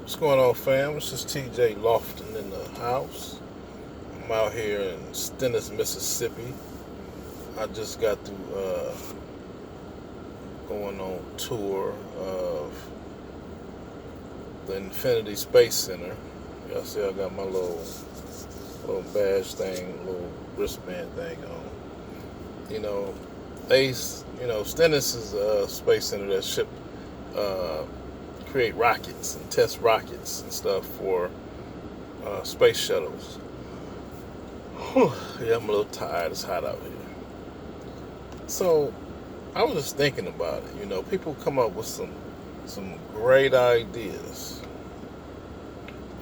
What's going on, fam? This is TJ Lofton in the house. I'm out here in Stennis, Mississippi. I just got through going on tour of the Infinity Space Center. Y'all see I got my little badge thing, little wristband thing on. You know, Stennis is a space center that uh, create rockets and test rockets and stuff for space shuttles. Whew, yeah, I'm a little tired. It's hot out here. So I was just thinking about it. People come up with some great ideas.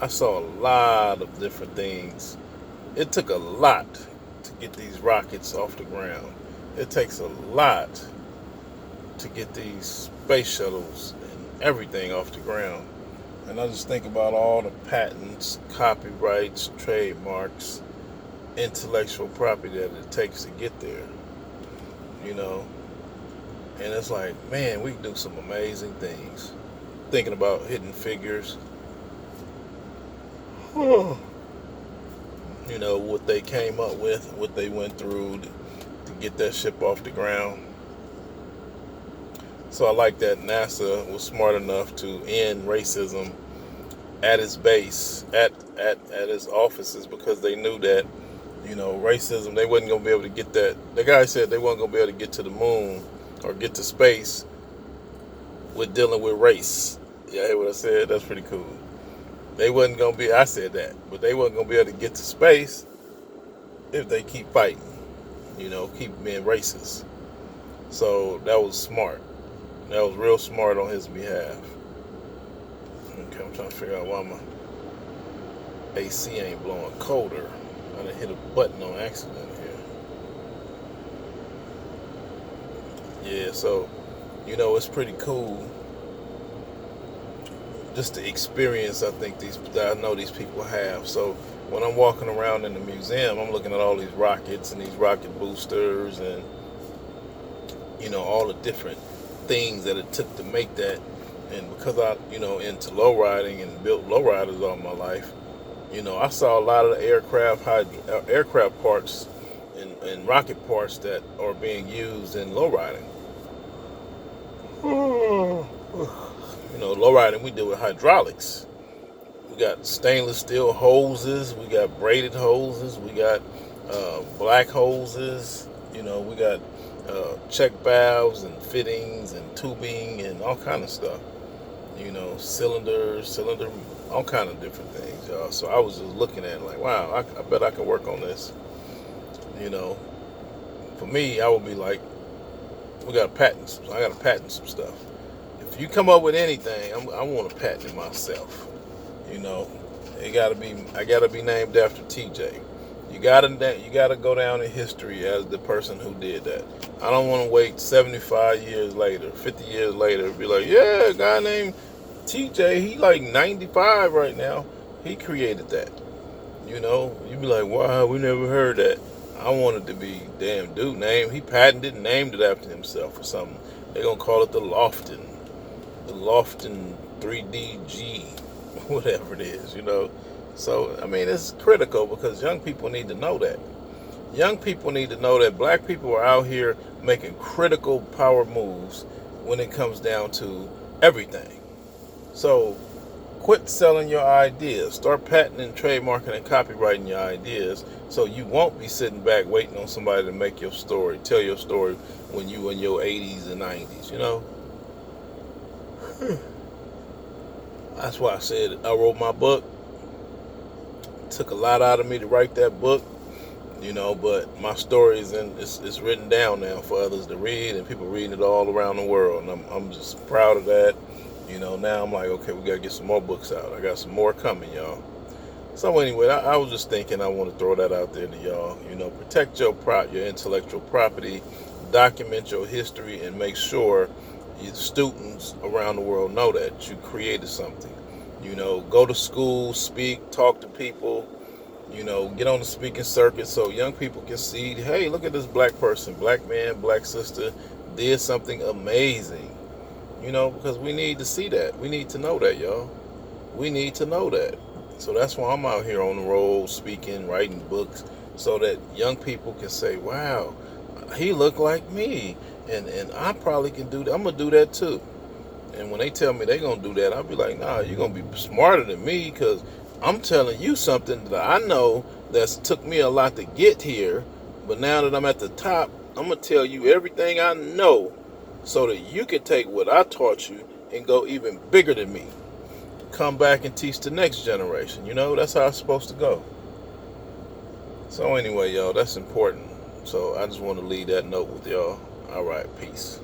I saw a lot of different things. It took a lot to get these rockets off the ground. It takes a lot to get these space shuttles and everything off the ground. And I just think about all the patents, copyrights, trademarks, intellectual property that it takes to get there. You know, and it's like, man, we can do some amazing things. Thinking about Hidden Figures, what they came up with, what they went through to get that ship off the ground. So I like that NASA was smart enough to end racism at its base, at its offices, because they knew that, racism, they wasn't going to be able to get that. The guy said they weren't going to be able to get to the moon or get to space with dealing with race. Yeah, hear what I said? That's pretty cool. They wasn't going to be, I said that, but they wasn't going to be able to get to space if they keep fighting, keep being racist. So that was smart. That was real smart on his behalf. Okay, I'm trying to figure out why my AC ain't blowing colder. I done hit a button on accident here. Yeah, so, it's pretty cool just the experience I know these people have. So when I'm walking around in the museum, I'm looking at all these rockets and these rocket boosters and, all the different things that it took to make that. And because I, into low riding and built low riders all my life, I saw a lot of the aircraft parts and rocket parts that are being used in low riding. Low riding we deal with hydraulics. We got stainless steel hoses, we got braided hoses, we got black hoses, we got check valves and fittings and tubing and all kind of stuff. Cylinder, all kind of different things, y'all. So I was just looking at it like, wow, I bet I can work on this. For me, I would be like, I got to patent some stuff. If you come up with anything, I want to patent it myself. I gotta be named after TJ. You gotta go down in history as the person who did that. I don't want to wait 75 years later, 50 years later, be like, yeah, a guy named TJ, he like 95 right now. He created that. You'd be like, wow, we never heard that. I wanted to be, damn dude, he patented and named it after himself or something. They're gonna call it the Lofton 3DG, whatever it is, So, it's critical because young people need to know that. Young people need to know that black people are out here making critical power moves when it comes down to everything. So, quit selling your ideas. Start patenting, trademarking, and copyrighting your ideas so you won't be sitting back waiting on somebody to make your story, tell your story when you in your 80s and 90s, That's why I said I wrote my book. It took a lot out of me to write that book, but my story it's written down now for others to read, and people reading it all around the world, and I'm just proud of that. Now I'm like, okay, we gotta get some more books out. I got some more coming, y'all. So anyway, I was just thinking I want to throw that out there to y'all. Protect your intellectual property, document your history, and make sure your students around the world know that you created something. Go to school, speak, talk to people, get on the speaking circuit so young people can see, hey, look at this black person, black man, black sister did something amazing. Because we need to see that. We need to know that, y'all. We need to know that. So that's why I'm out here on the road speaking, writing books, so that young people can say, wow, he looked like me. And I probably can do that. I'm going to do that too. And when they tell me they're going to do that, I'll be like, nah, you're going to be smarter than me, because I'm telling you something that I know that's took me a lot to get here. But now that I'm at the top, I'm going to tell you everything I know so that you can take what I taught you and go even bigger than me. Come back and teach the next generation. You know, that's how it's supposed to go. So anyway, y'all, that's important. So I just want to leave that note with y'all. All right, peace.